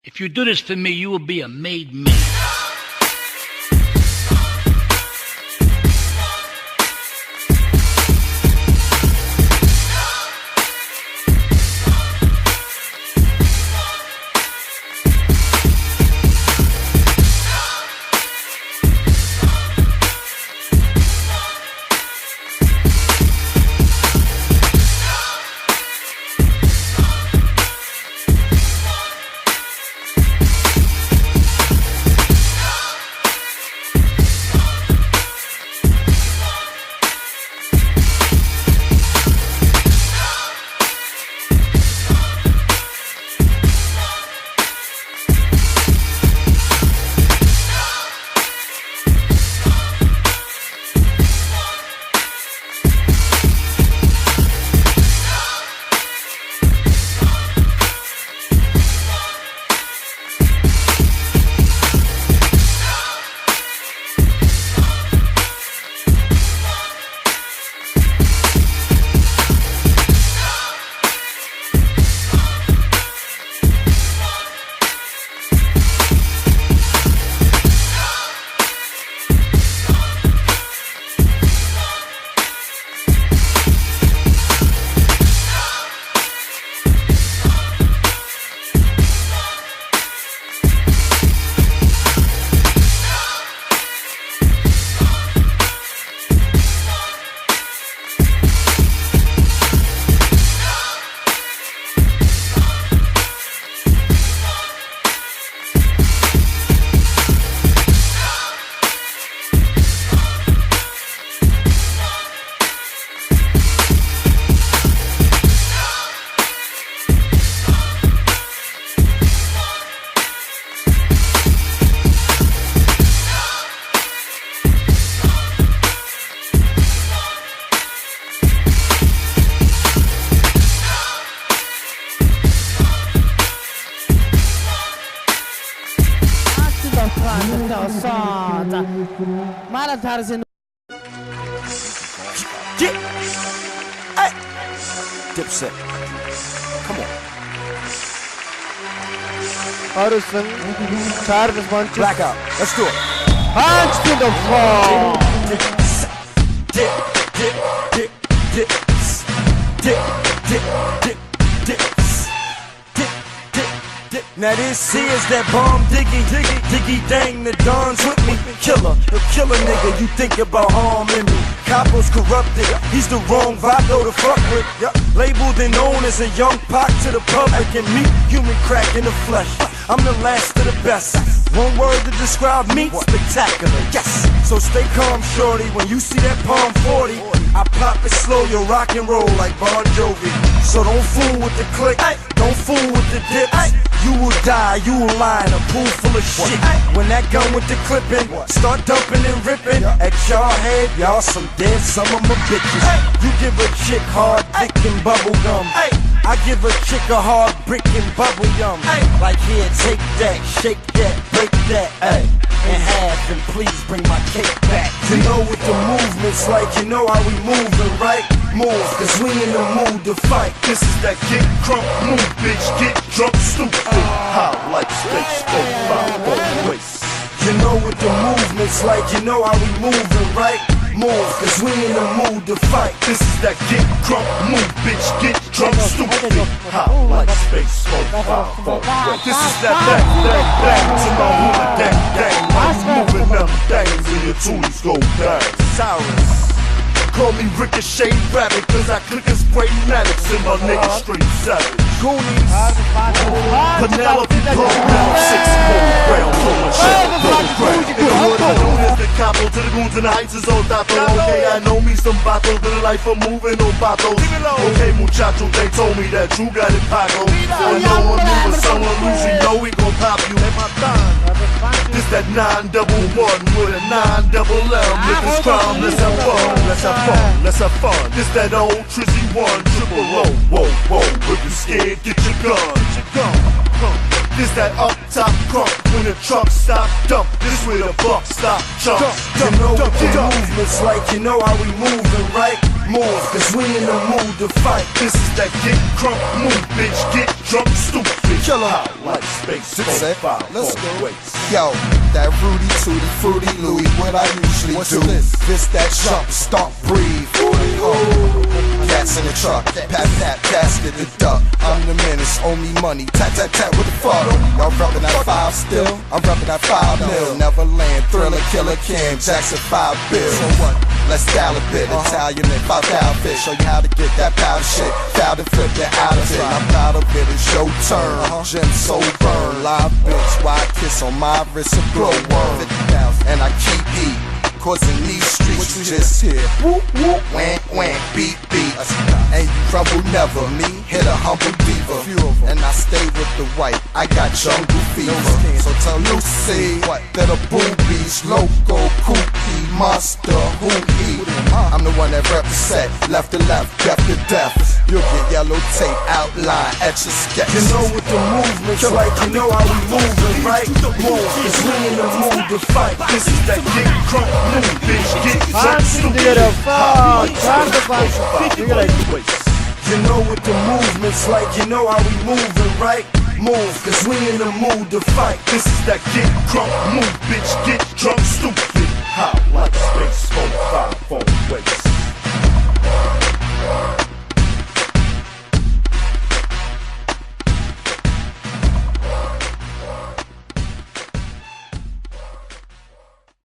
If you do this for me, you will be a made man. Get, hey, Dipset, come on. Harrison, Charles Bunches. Blackout, let's do it. Hands to the floor. Now this here's that bomb diggy, dang, the Don's with me. Killer, a killer nigga, you think about harming me. Capo's corrupted, he's the wrong Vato to fuck with. Labeled and known as a young Pac to the public, and me, human crack in the flesh. I'm the last of the best. One word to describe me, spectacular, yes. So stay calm, shorty, when you see that Palm 40, I pop it slow, you rock and roll like Bon Jovi. So don't fool with the click, don't fool with the dips. You will die, you will lie in a pool full of shit. When that gun with the clipping, start dumping and ripping. At y'all head, y'all some dead some of my bitches. You give a chick hard dick and bubble gum. I give a chick a hard brick and bubble yum. Like here, take that, shake that, break that, in half, and please bring my cake back. You know what the movement's like, you know how we moving, right? Move, cause we in the mood to fight. This is that get crunk move, bitch, get drunk, stupid. Hot like space, go both ways. You know what the movement's like, you know how we moving, right? Move, cause we in the mood to fight. This is that get crunk move, bitch, get drunk, stupid. Hot like space, go both ways. This is that bang to my woman, dang. I'm moving them things and your tooties go bang. Cyrus. Call me Ricochet Rabbit, cause I click and spray Maddox and my nigga straight savage. Goonies, Penelope Poe, now 6 more ground, blowing shit, blowing ground. In the hood, I know there's the capo, to the goons and the heights is all dato. Okay, I know me some vatos, but the life of moving on vatos. Okay, muchacho, they told me that you got it pago. I know I'm moving someone loose, you know we gon' pop you. This that 911 with a 9LL. Niggas crime, let's have fun, let's have fun, let's have fun. This that old Trizzy 1 triple O. Whoa, if you scared, get your gun. This that up top crunk, when the truck stop dump. This where the buck stop jump. You know what the movement's like, you know how we moving, right? move, cause we in the mood to fight. This is that get crunk move, bitch. Get drunk, stupid. Killer. Like space, Set. 5, Let's go. ways. Yo, that Rudy Tooty Fruity Louie, what I usually do. This that jump, stop, breathe. Cats in the truck, pat, casket the duck. I'm the menace, owe me money, tat, what the fuck? Y'all rubbing that 5 still? I'm rubbing that 5 mil. Neverland, Thriller, Killer Cam, Jackson 5 bill. So what? Let's style a bit, Italian and 5,000 fish. Show you how to get that powder shit. Foul and flip it out of it. I'm proud of it, it's your turn. Gem so burn, live bitch, why kiss on my wrist a glowworm. And I keep heat. Cause in these streets you just hear whoop whoop, wank wank, beat beat. And you rumble never, me hit a humble diva. And I stay with the white, I got jungle fever. So tell Lucy that a boobies, loco, kooky, monster, who he. I'm the one that represent, left to left, death to death. You'll get yellow tape outline at your sketch. You know what the movement's like, you know how we moving, right? Move, cause we in the mood to fight. This is that get crunk move, bitch. Get drunk, Punching together, fuck. Charge the punch. You know what the movement's like, you know how we moving, right? Move, cause we in the mood to fight. This is that get crunk move, bitch. Get drunk, stupid.